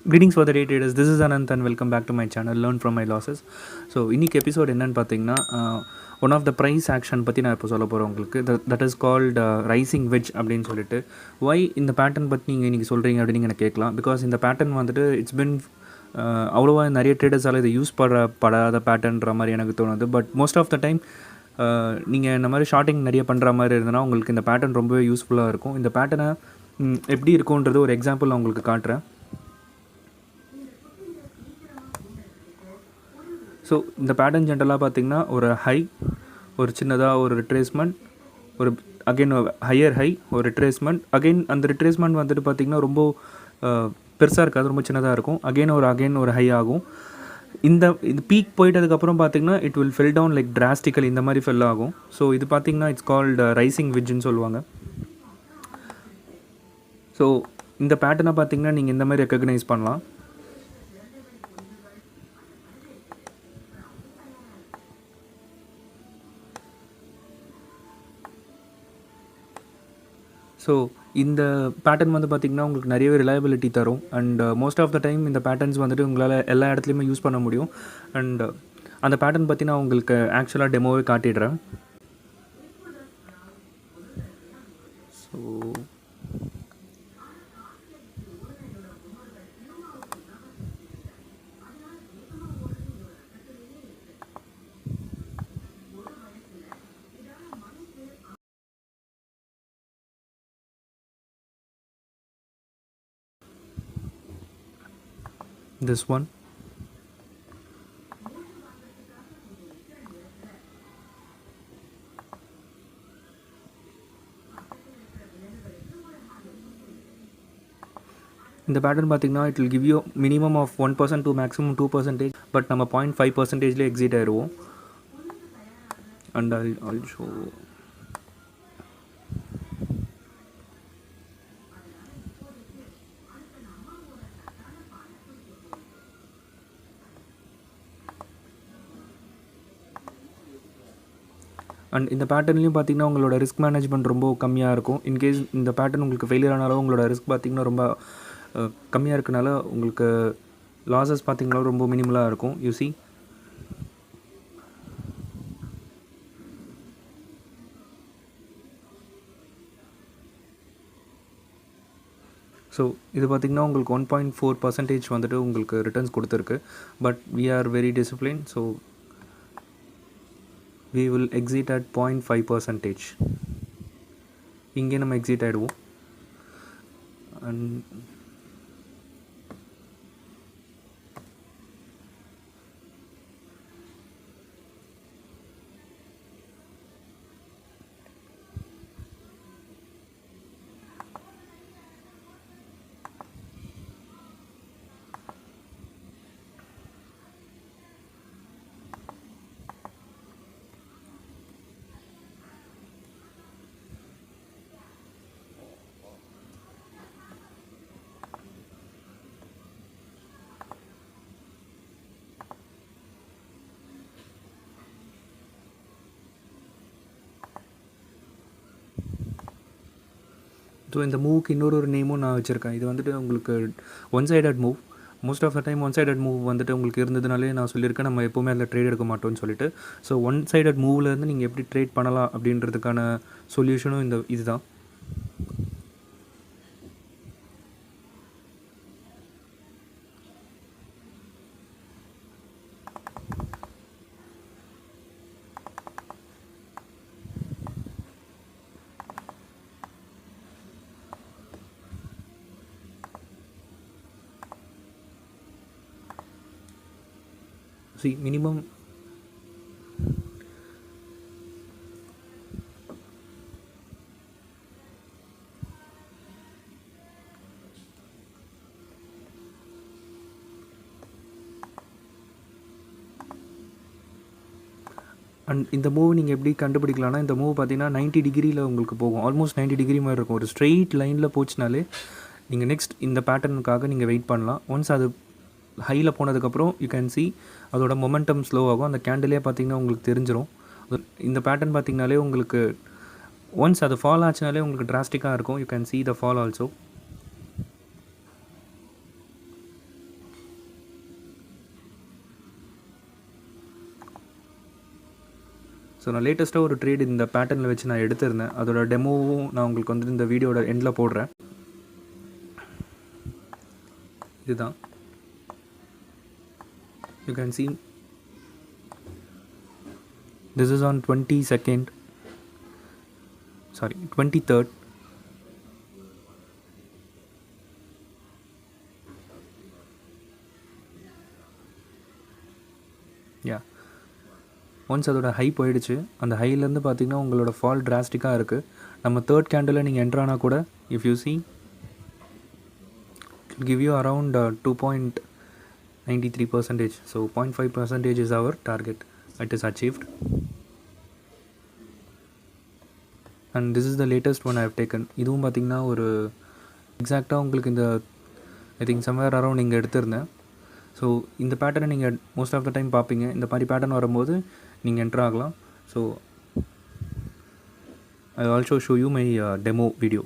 Greetings for the day traders. This is Anant and welcome back to my channel Learn from my losses. So இன்றைக்கி episode என்னென்னு பார்த்தீங்கன்னா one of the price action பற்றி நான் இப்போ சொல்ல போகிறேன் உங்களுக்கு. That is called rising wedge அப்படின்னு சொல்லிட்டு. ஒய் இந்த பேட்டர்ன் பற்றி நீங்கள் இன்றைக்கி சொல்கிறீங்க அப்படின்னு நீங்கள் எனக்கு கேட்கலாம். பிகாஸ் இந்த பேட்டர்ன் வந்துட்டு இட்ஸ் பின் அவ்வளோவா நிறைய ட்ரேடர்ஸால் இதை யூஸ் படாத பேட்டர்ன்ற மாதிரி எனக்கு தோணுது. But most of the time நீங்கள் இந்த மாதிரி ஷார்ட்டிங் நிறைய பண்ணுற மாதிரி இருந்ததுன்னா உங்களுக்கு இந்த பேட்டர்ன் ரொம்பவே யூஸ்ஃபுல்லாக இருக்கும். இந்த பேட்டர்னை எப்படி இருக்குன்றது ஒரு எக்ஸாம்பிள் நான் உங்களுக்கு காட்டுறேன். ஸோ இந்த பேட்டர்ன் ஜென்ரலாக பார்த்திங்கன்னா ஒரு ஹை, ஒரு சின்னதாக ஒரு ரிட்ரேஸ்மெண்ட், ஒரு அகெயின் ஹையர் ஹை, ஒரு ரிட்ரேஸ்மெண்ட், அகெயின் அந்த ரிட்ரேஸ்மெண்ட் வந்துட்டு பார்த்திங்கன்னா ரொம்ப பெருசாக இருக்காது, ரொம்ப சின்னதாக இருக்கும். அகெயின் ஒரு ஹை ஆகும். இந்த பீக் போயிட்டதுக்கப்புறம் பார்த்திங்கன்னா it will fall down like drastically, இந்த மாதிரி ஃபில் ஆகும். ஸோ இது பார்த்திங்கன்னா இட்ஸ் கால்டு ரைசிங் விட்ஜ்னு சொல்லுவாங்க. ஸோ இந்த பேட்டர்னை பார்த்திங்கன்னா நீங்கள் இந்த மாதிரி ரெக்கக்னைஸ் பண்ணலாம். ஸோ இந்த பேட்டர்ன் வந்து பார்த்திங்கன்னா உங்களுக்கு நிறையவே ரிலையபிலிட்டி தரும். And most of the time இந்த பேட்டர்ன்ஸ் வந்துட்டு உங்களால் எல்லா இடத்துலையுமே யூஸ் பண்ண முடியும். அண்ட் அந்த பேட்டர்ன் பற்றி நான் உங்களுக்கு ஆக்சுவலாக டெமோவே காட்டிடுறேன். ஸோ this one, இந்த பேட்டர்ன் பார்த்திங்கன்னா it will give you minimum of 1% to maximum 2%. But நம்ம 0.5% எக்ஸிட் ஆயிடுவோம். And I'll show. அண்ட் இந்த பேட்டர்ன்லையும் பார்த்திங்கன்னா உங்களோட ரிஸ்க் மேனேஜ்மெண்ட் ரொம்ப கம்மியாக இருக்கும். இன்கேஸ் இந்த பேட்டர்ன் உங்களுக்கு ஃபெயிலியர் ஆனாலும் உங்களோட ரிஸ்க் பார்த்திங்கன்னா ரொம்ப கம்மியாக இருக்கனால உங்களுக்கு லாஸஸ் பார்த்திங்கன்னா ரொம்ப மினிமலாக இருக்கும். யூசி ஸோ இது பார்த்திங்கன்னா உங்களுக்கு 1.4% வந்துட்டு உங்களுக்கு ரிட்டர்ன்ஸ் கொடுத்துருக்கு. But we are very discipline. So we will exit at 0.5%. இங்கே நம்ம எக்ஸிட் ஆகிடுவோம். அண்ட் ஸோ இந்த மூவுக்கு இன்னொரு நேமும் நான் வச்சுருக்கேன். இது வந்துட்டு உங்களுக்கு one sided move. Most of the time one sided move வந்துட்டு உங்களுக்கு இருந்ததுனாலே நான் சொல்லியிருக்கேன் நம்ம எப்போவுமே அதில் ட்ரேட் எடுக்க மாட்டோம்னு சொல்லிட்டு. ஸோ ஒன் சைடட் மூவ்லேருந்து நீங்கள் எப்படி ட்ரேட் பண்ணலாம் அப்படின்றதுக்கான சொல்யூஷனும் இதுதான். See, minimum அண்ட் இந்த மூவ் நீங்கள் எப்படி கண்டுபிடிக்கலாம்னா, இந்த மூவ் பார்த்தீங்கன்னா 90 டிகிரியில் உங்களுக்கு போகும். ஆல்மோஸ்ட் 90 டிகிரி மாதிரி இருக்கும். ஒரு ஸ்ட்ரெயிட் லைனில் போச்சுனாலே நீங்கள் நெக்ஸ்ட் இந்த பேட்டர்னுக்காக நீங்கள் வெயிட் பண்ணலாம். ஒன்ஸ் அது ஹையில் போனதுக்கப்புறம் யூ கேன் சி அதோட மொமெண்டம் ஸ்லோ ஆகும். அந்த கேண்டிலே பார்த்திங்கன்னா உங்களுக்கு தெரிஞ்சிடும். இந்த பேட்டர்ன் பார்த்திங்கனாலே உங்களுக்கு ஒன்ஸ் அது ஃபால் ஆச்சுனாலே உங்களுக்கு டிராஸ்டிக்காக இருக்கும். You can see the fall also. நான் லேட்டஸ்ட்டாக ஒரு ட்ரேட் இந்த பேட்டர்னில் வச்சு நான் எடுத்திருந்தேன். அதோட டெமோவும் நான் உங்களுக்கு வந்து இந்த வீடியோட எண்டில் போடுறேன். இதுதான், you can see this is on 22nd, sorry 23rd. Yeah, once அதோட ஹை போயிடுச்சு. அந்த ஹைலேருந்து பார்த்தீங்கன்னா உங்களோட ஃபால் டிராஸ்டிக்காக இருக்குது. நம்ம தேர்ட் கேண்டில் நீங்கள் என்ட்ரானா கூட if you see it will give you around 2.93%. So 0.5% is our target. It is achieved. And this is the latest one I have taken. இதுவும் பார்த்திங்கன்னா ஒரு எக்ஸாக்டாக உங்களுக்கு இந்த ஐ திங்க் சம்வேர் அரௌண்ட் நீங்கள் எடுத்திருந்தேன். ஸோ இந்த பேட்டர்னை நீங்கள் மோஸ்ட் ஆஃப் த டைம் பார்ப்பீங்க. இந்த மாதிரி பேட்டர்ன் வரும்போது நீங்கள் என்ட்ரு ஆகலாம். So I also show you my demo video.